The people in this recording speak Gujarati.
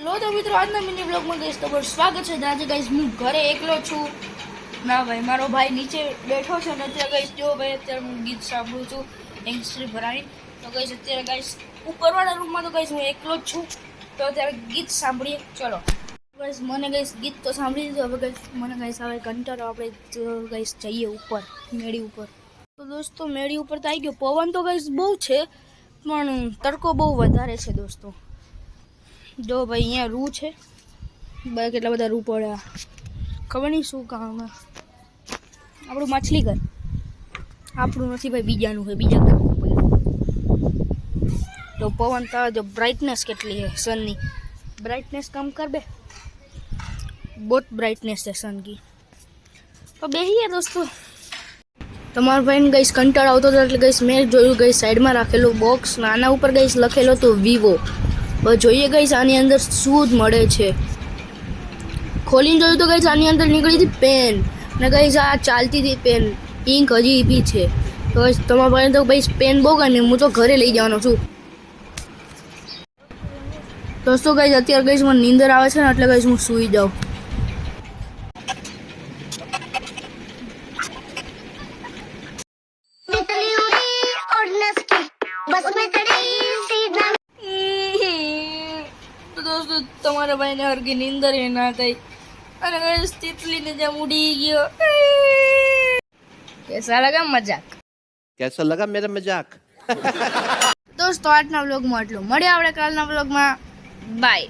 લો તો મિત્રો આજના મિની બ્લોગમાં ગઈશ તમારું સ્વાગત છે. આજે ગઈશ હું ઘરે એકલો છું. ના ભાઈ મારો ભાઈ નીચે બેઠો છે ને અત્યારે ગઈશ જો ભાઈ અત્યારે હું ગીત સાંભળું છું એંગસ્ટ્રી ભરાવી. તો ગઈશ અત્યારે ગઈશ ઉપરવાળા રૂમમાં તો ગઈશ હું એકલો જ છું. તો અત્યારે ગીત સાંભળીએ ચલો. ગઈશ મને ગઈશ ગીત તો સાંભળી દીધું. હવે ગઈશ મને ગઈશ હવે કંટાળો આપણે ગઈશ જઈએ ઉપર મેળી ઉપર. તો દોસ્તો મેળી ઉપર તો આવી ગયો. પવન તો ગઈશ બહુ છે પણ તડકો બહુ વધારે છે દોસ્તો. જો ભાઈ અહીંયા રૂ છે ભાઈ, કેટલા બધા રૂ પડ્યા ખબર નહીં શું કામ. આપણું માછલી ઘર આપણું નથી ભાઈ, બીજાનું છે, બીજા ઘરનું પડ્યું. તો પવન તો જો બ્રાઇટનેસ કેટલી છે સનની, બ્રાઇટનેસ કમ કર બે, બહુ બ્રાઇટનેસ છે સન की. તો બેહીએ દોસ્તો. તમારા ભાઈને ગઈશ કંટાળો આવતો હતો એટલે ગઈશ મેં જોયું ગઈ સાઈડમાં રાખેલું બોક્સ, આના ઉપર ગઈશ લખેલો તો વિવો. હવે જોઈએ ગઈશ આની અંદર શું જ મળે છે. ખોલીને જોયું તો ગઈશ આની અંદર નીકળી હતી પેન ને ગઈશ આ ચાલતી હતી પેન, ઇંક હજી બી છે. તો ગઈશ તમારા ભાઈને તો ગઈશ પેન બહુ ગમે, હું તો ઘરે લઈ જવાનો છું. દોસ્તો ગઈશ અત્યારે ગઈશ મને નીંદર આવે છે ને એટલે ગઈશ હું સૂઈ જાઉં. તો દોસ્તો તમારા ભાઈને હરગી નીંદર એ ના થઈ અને ગઈશ તિતલીને જેમ ઉડી ગયો. કેસા લગા મજાક? कैसा लगा मेरा मजाक? દોસ્તો આજના વ્લોગમાં આટલું. મળ્યા આપણે કાલના વ્લોગમાં. બાય.